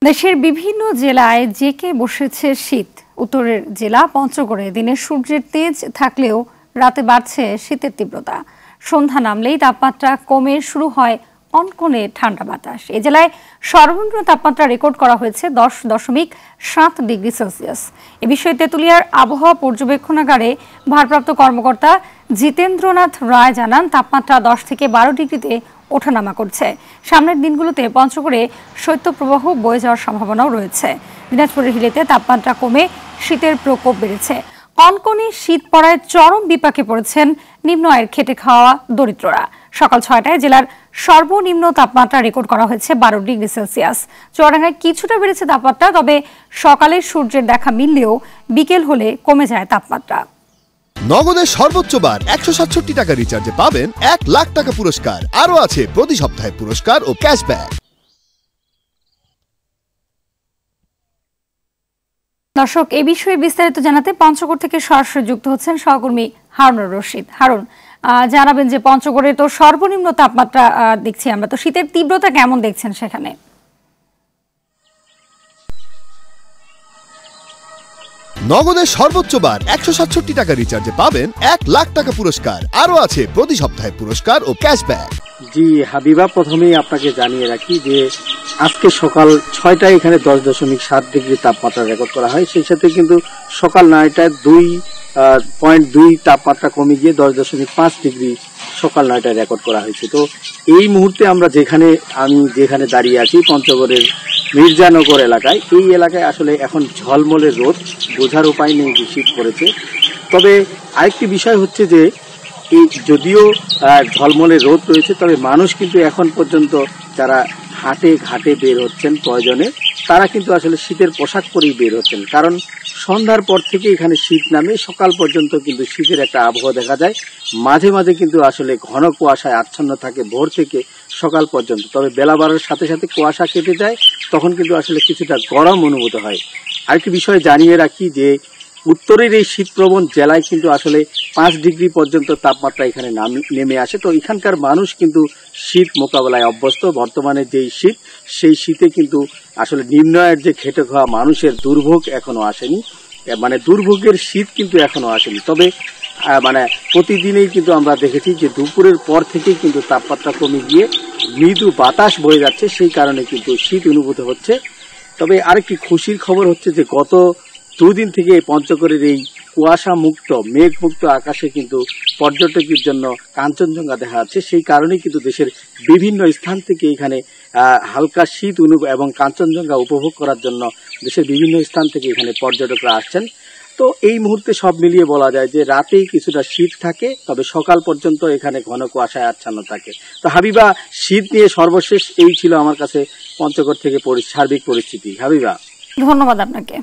দেশের বিভিন্ন জেলায় জেঁকে বসেছে শীত। উত্তরের জেলা পঞ্চগড়ে দিনে সূর্যের তেজ থাকলেও রাতে বাড়ছে শীতের তীব্রতা। সন্ধ্যা নামলেই তাপমাত্রা কমে শুরু হয় কনকনে ঠান্ডা বাতাস। এ জেলায় সর্বনিম্ন তাপমাত্রা রেকর্ড করা হয়েছে 10.7 ডিগ্রি সেলসিয়াস। এ বিষয়ে তেঁতুলিয়ার আবহাওয়া পর্যবেক্ষণাগারে ভারপ্রাপ্ত কর্মকর্তা জিতেন্দ্রনাথ রায় জানান, তাপমাত্রা 10 থেকে 12 ডিগ্রিতে ওঠানামা করছে। সামনের দিনগুলোতে পঞ্চগড়ে শৈত্যপ্রবাহ বয়ে যাওয়ার সম্ভাবনাও রয়েছে। দিনাজপুরের হিলিতে তাপমাত্রা কমে শীতের প্রকোপ বেড়েছে। কনকনে শীত পড়ায় চরম বিপাকে পড়েছেন নিম্ন আয়ের খেটে খাওয়া দরিদ্ররা। সকাল 6টায় জেলার সর্বনিম্ন তাপমাত্রা রেকর্ড করা হয়েছে 12 ডিগ্রি সেলসিয়াস। চুয়াডাঙ্গায় কিছুটা বেড়েছে তাপমাত্রা, তবে সকালে সূর্যের দেখা মিললেও বিকেল হলে কমে যায় তাপমাত্রা। নগদের সর্বোচ্চ বার 167 টাকা রিচার্জে পাবেন 1 লাখ টাকা পুরস্কার। আরও আছে প্রতি সপ্তাহে পুরস্কার ও ক্যাশব্যাক। দর্শক, এই বিষয়ে বিস্তারিত জানাতে পঞ্চগড় থেকে সরাসরি যুক্ত হচ্ছেন সহকর্মী হারুনুর রশিদ। হারুন, জানাবেন যে পঞ্চগড়ে তো সর্বনিম্ন তাপমাত্রা দেখছি আমরা, তো শীতের তীব্রতা কেমন দেখছেন সেখানে? নগদের সর্বোচ্চ বার 167 টাকা রিচার্জে পাবেন 1 লাখ টাকা পুরস্কার। আরও আছে প্রতি সপ্তাহে পুরস্কার ও ক্যাশব্যাক। জি হাবিবা, প্রথমেই আপনাকে জানিয়ে রাখি যে আজকে সকাল 6টায় এখানে 10.7 ডিগ্রি তাপমাত্রা রেকর্ড করা হয়। সেই সাথে কিন্তু সকাল 9টায় 2.2 তাপমাত্রা কমে গিয়ে 10.5 ডিগ্রি সকাল 9টায় রেকর্ড করা হয়েছে। তো এই মুহূর্তে আমি যেখানে দাঁড়িয়ে আছি পঞ্চগড়ের মির্জানগর এলাকায়, এই এলাকায় আসলে এখন ঝলমলে রোদ, বোঝার উপায় নেই যে শীত পড়েছে। তবে আরেকটি বিষয় হচ্ছে যে এই যদিও ঝলমলে রোদ রয়েছে, তবে মানুষ কিন্তু এখন পর্যন্ত যারা হাটে ঘাটে বের হচ্ছেন প্রয়োজনে, তারা কিন্তু আসলে শীতের পোশাক পরেই বের হচ্ছেন। কারণ সন্ধ্যার পর থেকে এখানে শীত নামে, সকাল পর্যন্ত কিন্তু শীতের একটা আবহাওয়া দেখা যায়। মাঝে মাঝে কিন্তু আসলে ঘন কুয়াশায় আচ্ছন্ন থাকে ভোর থেকে সকাল পর্যন্ত। তবে বেলা বাড়ার সাথে সাথে কুয়াশা কেটে যায়, তখন কিন্তু আসলে কিছুটা গরম অনুভূত হয়। আরেকটি বিষয় জানিয়ে রাখি যে উত্তরের এই শীতপ্রবণ জেলায় কিন্তু আসলে 5 ডিগ্রি পর্যন্ত তাপমাত্রা এখানে নেমে আসে। তো এখানকার মানুষ কিন্তু শীত মোকাবেলায় অভ্যস্ত। বর্তমানে যেই শীত, সেই শীতে কিন্তু আসলে নিম্ন আয়ের যে খেটে খাওয়া মানুষের দুর্ভোগ এখনো আসেনি, মানে দুর্ভোগের শীত কিন্তু এখনো আসেনি। তবে প্রতিদিনেই কিন্তু আমরা দেখেছি যে দুপুরের পর থেকেই কিন্তু তাপমাত্রা কমে গিয়ে মৃদু বাতাস বয়ে যাচ্ছে, সেই কারণে কিন্তু শীত অনুভূত হচ্ছে। তবে আরেকটি খুশির খবর হচ্ছে যে গত 2 দিন থেকে পঞ্চগড়ের এই কুয়াশা মুক্ত মেঘ মুক্ত আকাশে কিন্তু পর্যটকের জন্য কাঞ্চনজঙ্ঘা দেখা যাচ্ছে। সেই কারণেই কিন্তু দেশের বিভিন্ন স্থান থেকে এখানে হালকা শীত এবং কাঞ্চনজঙ্ঘা উপভোগ করার জন্য দেশের বিভিন্ন স্থান থেকে এখানে পর্যটকরা আসছেন। তো এই মুহূর্তে সব মিলিয়ে বলা যায় যে রাতেই কিছুটা শীত থাকে, তবে সকাল পর্যন্ত এখানে ঘন কুয়াশায় আচ্ছন্ন থাকে। তো হাবিবা, শীত নিয়ে সর্বশেষ এই ছিল আমার কাছে পঞ্চগড় থেকে সার্বিক পরিস্থিতি। হাবিবা, ধন্যবাদ আপনাকে।